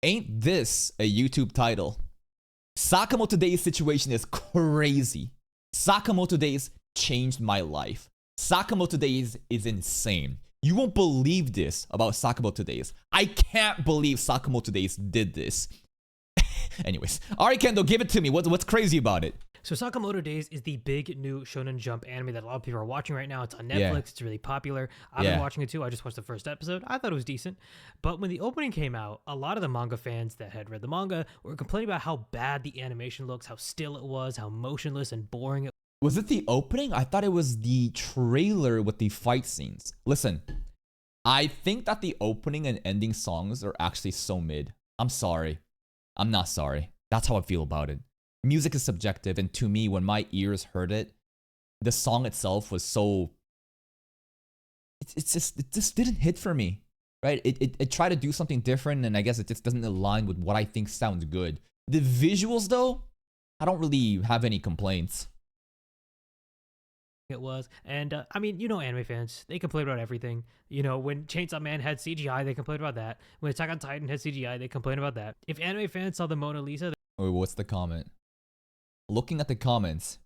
Ain't this a YouTube title? Sakamoto Days situation is crazy. Sakamoto Days changed my life. Sakamoto Days is insane. You won't believe this about Sakamoto Days. I can't believe Sakamoto Days did this. Anyways, alright Kendo, give it to me. What's crazy about it? So Sakamoto Days is the big new Shonen Jump anime that a lot of people are watching right now. It's on Netflix. Yeah. It's really popular. I've been watching it too. I just watched the first episode. I thought it was decent. But when the opening came out, a lot of the manga fans that had read the manga were complaining about how bad the animation looks, how still it was, how motionless and boring it Was it the opening? I thought it was the trailer with the fight scenes. Listen, I think that the opening and ending songs are actually so mid. I'm sorry. I'm not sorry. That's how I feel about it. Music is subjective, and to me, when my ears heard it, the song itself was so... It just didn't hit for me, right? It tried to do something different, and I guess it just doesn't align with what I think sounds good. The visuals, though, I don't really have any complaints. was. And I mean, you know, anime fans, they complain about everything. You know, when Chainsaw Man had CGI, they complained about that. When Attack on Titan had CGI, they complained about that. If anime fans saw the Mona Lisa... Wait, what's the comment? Looking at the comments,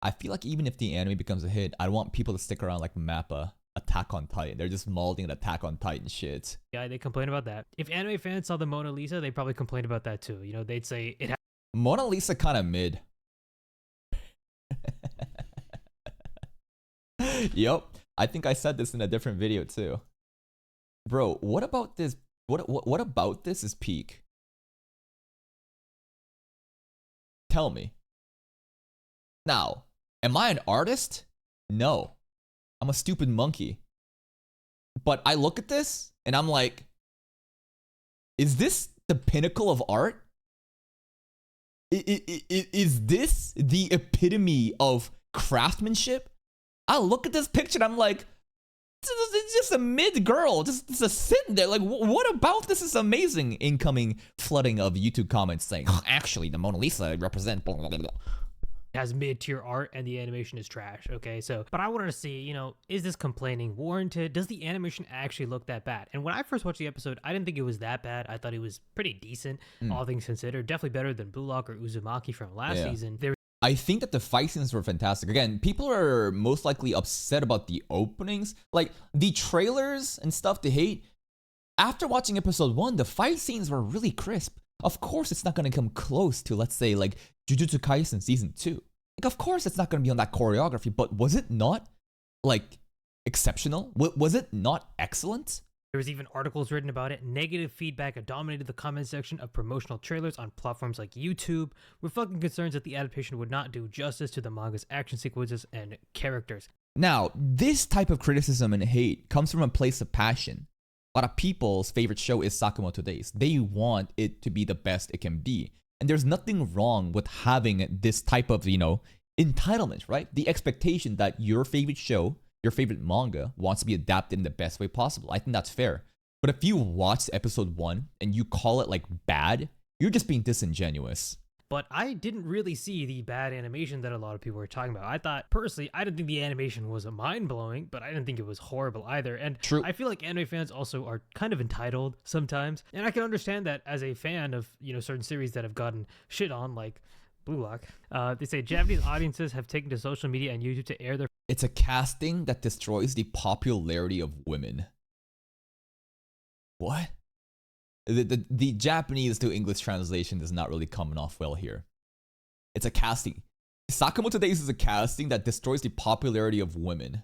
I feel like even if the anime becomes a hit, I want people to stick around like Mappa, Attack on Titan. They're just molding an Attack on Titan shit. Yeah, they complain about that. If anime fans saw the Mona Lisa, they probably complained about that too. You know, they'd say it had... Mona Lisa kind of mid. Yep, I think I said this in a different video too. Bro, what about this? What about this is peak? Tell me. Now, am I an artist? No. I'm a stupid monkey. But I look at this and I'm like, is this the pinnacle of art? Is this the epitome of craftsmanship? I look at this picture and I'm like, it's just a mid girl, just sitting there. Like, what about this is amazing? Incoming flooding of YouTube comments saying, oh, actually, the Mona Lisa represent blah, blah, blah, blah. Has mid-tier art and the animation is trash. Okay, so but I wanted to see, you know, is this complaining warranted? Does the animation actually look that bad? And when I first watched the episode, I didn't think it was that bad. I thought it was pretty decent, all things considered. Definitely better than Blue Lock or Uzumaki from last season. I think that the fight scenes were fantastic. Again, people are most likely upset about the openings. Like, the trailers and stuff they hate. After watching episode 1, the fight scenes were really crisp. Of course, it's not going to come close to, let's say, like, Jujutsu Kaisen Season 2. Like, of course, it's not going to be on that choreography, but was it not, like, exceptional? Was it not excellent? There was even articles written about it. Negative feedback had dominated the comment section of promotional trailers on platforms like YouTube, reflecting concerns that the adaptation would not do justice to the manga's action sequences and characters. Now, this type of criticism and hate comes from a place of passion. A lot of people's favorite show is Sakamoto Days. They want it to be the best it can be. And there's nothing wrong with having this type of, you know, entitlement, right? The expectation that your favorite show, your favorite manga wants to be adapted in the best way possible. I think that's fair. But if you watch episode 1 and you call it like bad, you're just being disingenuous. But I didn't really see the bad animation that a lot of people were talking about. I thought, personally, I didn't think the animation was mind-blowing, but I didn't think it was horrible either. And True. I feel like anime fans also are kind of entitled sometimes. And I can understand that as a fan of, you know, certain series that have gotten shit on, like Blue Lock. They say Japanese audiences have taken to social media and YouTube to air their... It's a casting that destroys the popularity of women. What? The Japanese to English translation is not really coming off well here. It's a casting. Sakamoto Days is a casting that destroys the popularity of women.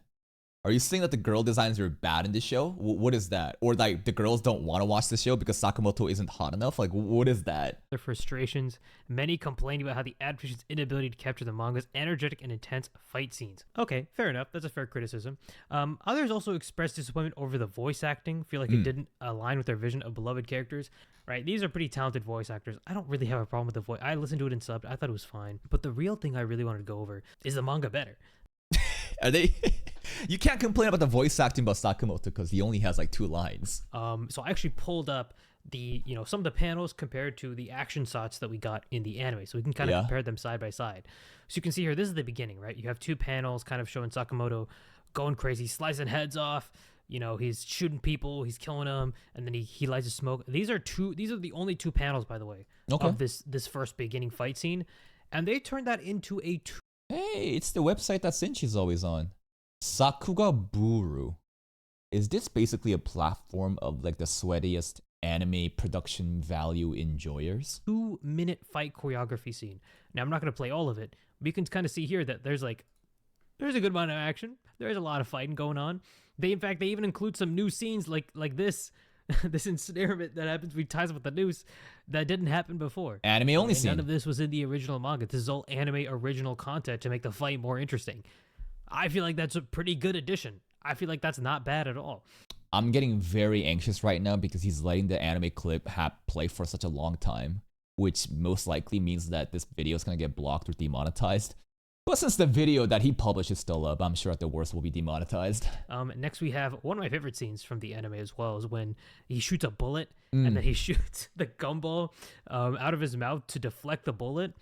Are you saying that the girl designs are bad in this show? What is that? Or like the girls don't want to watch the show because Sakamoto isn't hot enough? Like, what is that? Their frustrations. Many complained about how the adaptation's inability to capture the manga's energetic and intense fight scenes. Okay, fair enough. That's a fair criticism. Others also expressed disappointment over the voice acting. Feel like it didn't align with their vision of beloved characters. Right? These are pretty talented voice actors. I don't really have a problem with the voice. I listened to it in sub. I thought it was fine. But the real thing I really wanted to go over is the manga better. Are they? You can't complain about the voice acting about Sakamoto because he only has like 2 lines. So I actually pulled up the, you know, some of the panels compared to the action shots that we got in the anime, so we can kind of compare them side by side. So you can see here, this is the beginning, right? You have 2 panels kind of showing Sakamoto going crazy, slicing heads off, he's shooting people, he's killing them, and then he lights a smoke. These are the only two panels, by the way, Okay. of this first beginning fight scene, and they turned that into a Hey, it's the website that Sinchi's always on. Sakuga Buru. Is this basically a platform of like the sweatiest anime production value enjoyers? 2-minute fight choreography scene. Now I'm not going to play all of it, but you can kind of see here that there's a good amount of action. There's a lot of fighting going on. They even include some new scenes like this this ensnarement that happens when he ties up with the noose that didn't happen before. Anime only scene. None of this was in the original manga. This is all anime original content to make the fight more interesting. I feel like that's a pretty good addition. I feel like that's not bad at all. I'm getting very anxious right now because he's letting the anime clip play for such a long time, which most likely means that this video is going to get blocked or demonetized. But since the video that he published is still up, I'm sure at the worst will be demonetized. Next we have one of my favorite scenes from the anime as well, is when he shoots a bullet and then he shoots the gumball out of his mouth to deflect the bullet.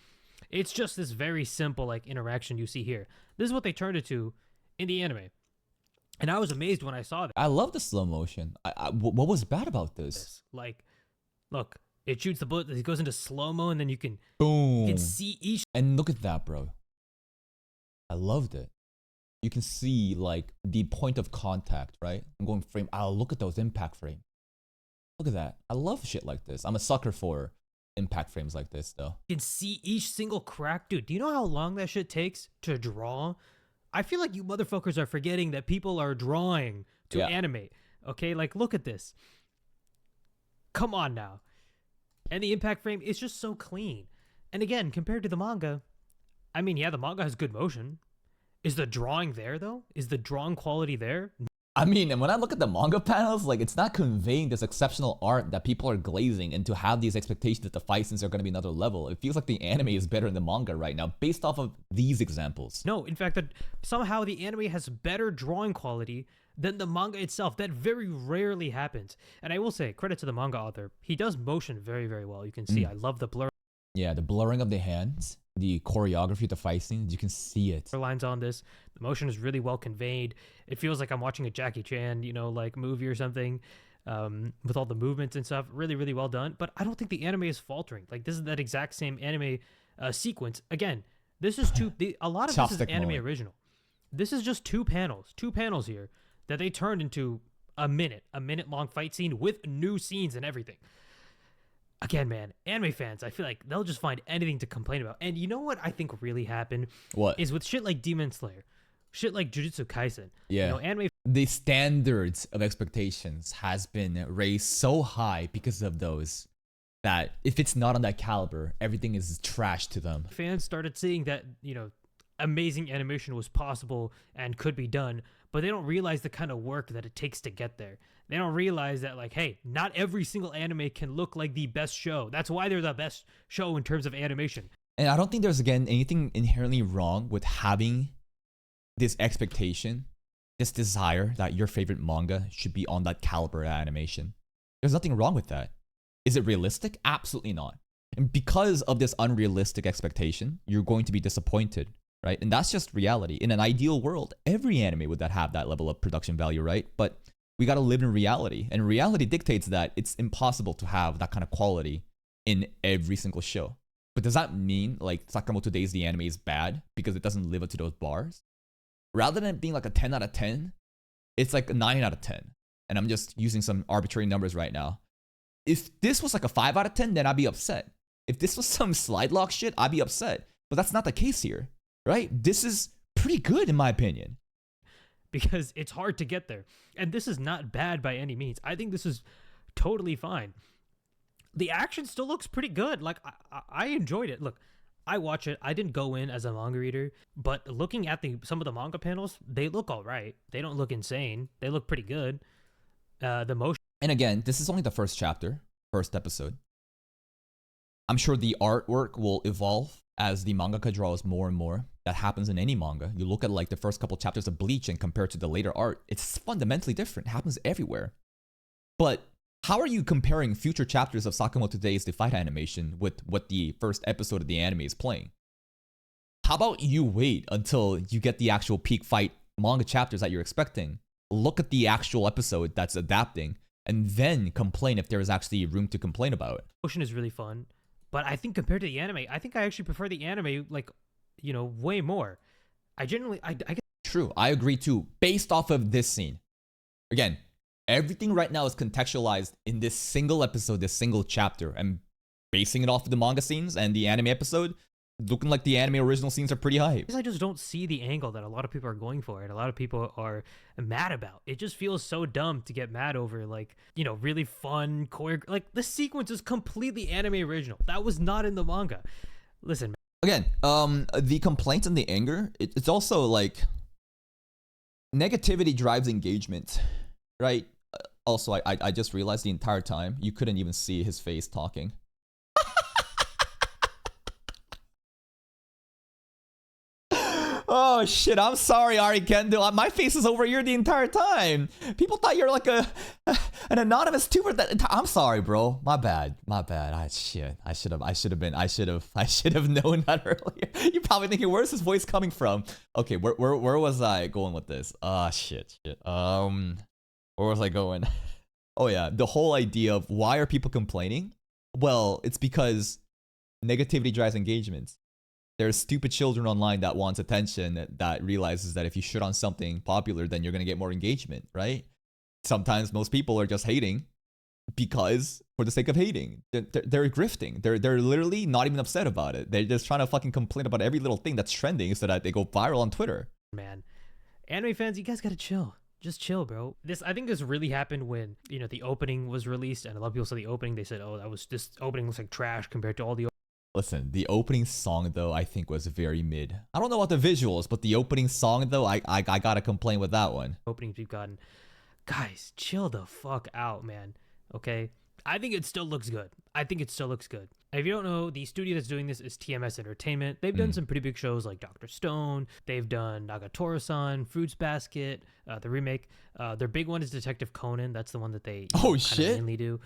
It's just this very simple like interaction you see here. This is what they turned it to in the anime. And I was amazed when I saw that. I love the slow motion. What was bad about this? Like, look, it shoots the bullet, it goes into slow-mo, and then you can Boom. see each. And look at that, bro. I loved it. You can see like the point of contact, right? I'm going frame. Look at those impact frames. Look at that. I love shit like this. I'm a sucker for impact frames like this, though. You can see each single crack. Dude, do you know how long that shit takes to draw? I feel like you motherfuckers are forgetting that people are drawing to animate. Okay, like look at this. Come on now. And the impact frame is just so clean. And again, compared to the manga, I mean, yeah, the manga has good motion. Is the drawing there, though? Is the drawing quality there? I mean, and when I look at the manga panels, like it's not conveying this exceptional art that people are glazing, and to have these expectations that the fight scenes are going to be another level. It feels like the anime is better than the manga right now, based off of these examples. No, in fact, that somehow the anime has better drawing quality than the manga itself. That very rarely happens. And I will say, credit to the manga author. He does motion very, very well. You can see, I love the blur. Yeah, the blurring of the hands, the choreography of the fight scenes, you can see it. Lines on this. The motion is really well conveyed. It feels like I'm watching a Jackie Chan, like movie or something, with all the movements and stuff. Really, really well done. But I don't think the anime is faltering. Like this is that exact same anime sequence. Again, this is a lot of this is anime original. This is just two panels here that they turned into a minute long fight scene with new scenes and everything. Again, man, anime fans, I feel like they'll just find anything to complain about. And you know what I think really happened? What? Is with shit like Demon Slayer, shit like Jujutsu Kaisen. Yeah. Anime. The standards of expectations has been raised so high because of those that if it's not on that caliber, everything is trash to them. Fans started seeing that, amazing animation was possible and could be done, but they don't realize the kind of work that it takes to get there. They don't realize that, like, hey, not every single anime can look like the best show. That's why they're the best show in terms of animation. And I don't think there's, again, anything inherently wrong with having this expectation, this desire that your favorite manga should be on that caliber of animation. There's nothing wrong with that. Is it realistic? Absolutely not. And because of this unrealistic expectation, you're going to be disappointed, right? And that's just reality. In an ideal world, every anime would have that level of production value, right? But we got to live in reality. And reality dictates that it's impossible to have that kind of quality in every single show. But does that mean like Sakamoto Days the anime is bad because it doesn't live up to those bars? Rather than it being like a 10 out of 10, it's like a 9 out of 10. And I'm just using some arbitrary numbers right now. If this was like a 5 out of 10, then I'd be upset. If this was some slide lock shit, I'd be upset. But that's not the case here, right? This is pretty good in my opinion. Because it's hard to get there. And this is not bad by any means. I think this is totally fine. The action still looks pretty good. Like, I enjoyed it. Look, I watch it. I didn't go in as a manga reader, but looking at some of the manga panels, they look all right. They don't look insane. They look pretty good. The motion. And again, this is only the first chapter, first episode. I'm sure the artwork will evolve as the mangaka draws more and more. That happens in any manga. You look at like the first couple chapters of Bleach and compare it to the later art, it's fundamentally different. It happens everywhere. But how are you comparing future chapters of Sakamoto Days the fight animation with what the first episode of the anime is playing? How about you wait until you get the actual peak fight manga chapters that you're expecting, look at the actual episode that's adapting and then complain if there is actually room to complain about. Ocean is really fun, but I think compared to the anime, I think I actually prefer the anime, like, way more. I generally, I guess. True, I agree too. Based off of this scene, again, everything right now is contextualized in this single episode, this single chapter, and basing it off of the manga scenes and the anime episode. Looking like the anime original scenes are pretty hype. I just don't see the angle that a lot of people are going for and a lot of people are mad about. It just feels so dumb to get mad over, like, really fun like the sequence is completely anime original. That was not in the manga. Listen, man. Again, the complaints and the anger, it's also like negativity drives engagement, right? Also, I just realized the entire time you couldn't even see his face talking. Oh shit, I'm sorry, Ari Kendo. My face is over here the entire time. People thought you're like an anonymous tuber. I'm sorry, bro. My bad. I should have known that earlier. You're probably thinking, where's his voice coming from? Okay, where was I going with this? Shit. Where was I going? Oh yeah, the whole idea of why are people complaining? Well, it's because negativity drives engagement. There's stupid children online that wants attention, that realizes that if you shit on something popular, then you're going to get more engagement, right? Sometimes most people are just hating because for the sake of hating. They're grifting. They're literally not even upset about it. They're just trying to fucking complain about every little thing that's trending so that they go viral on Twitter. Man, anime fans, you guys got to chill. Just chill, bro. I think this really happened when, the opening was released and a lot of people saw the opening. They said, oh, this opening looks like trash compared to all the Listen, the opening song, though, I think was very mid. I don't know about the visuals, but the opening song, though, I gotta complain with that one. Openings we've gotten. Guys, chill the fuck out, man. Okay? I think it still looks good. If you don't know, the studio that's doing this is TMS Entertainment. They've done some pretty big shows like Dr. Stone. They've done Nagatoro-san, Fruits Basket, the remake. Their big one is Detective Conan. That's the one that they mainly do.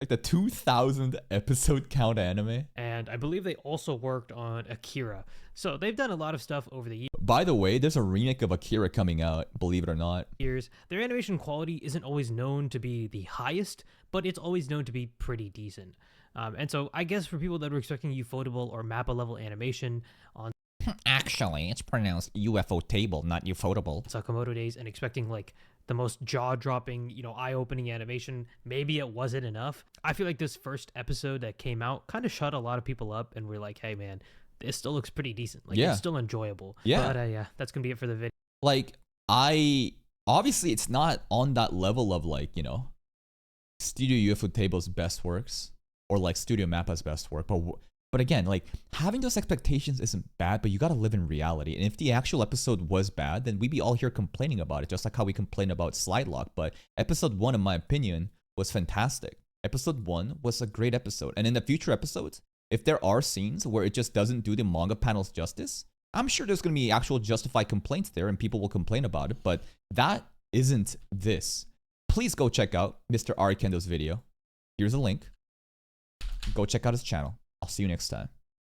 Like the 2,000 episode count anime. And I believe they also worked on Akira. So they've done a lot of stuff over the years. By the way, there's a remake of Akira coming out, believe it or not. Their animation quality isn't always known to be the highest, but it's always known to be pretty decent. And so I guess for people that were expecting Ufotable or Mappa level animation on Actually, it's pronounced UFO table, not Ufotable. Sakamoto days and expecting like the most jaw-dropping, eye-opening animation, maybe it wasn't enough. I feel like this first episode that came out kind of shut a lot of people up and we're like, hey man, this still looks pretty decent. Like it's still enjoyable. Yeah. But yeah, that's gonna be it for the video. Like obviously it's not on that level of like, Studio UFO Table's best works or like Studio Mappa's best work, but again, like having those expectations isn't bad, but you gotta live in reality. And if the actual episode was bad, then we'd be all here complaining about it, just like how we complain about Slide Lock. But episode 1, in my opinion, was fantastic. Episode 1 was a great episode. And in the future episodes, if there are scenes where it just doesn't do the manga panels justice, I'm sure there's gonna be actual justified complaints there and people will complain about it, but that isn't this. Please go check out Mr. Ari Kendo's video. Here's a link. Go check out his channel. I'll see you next time.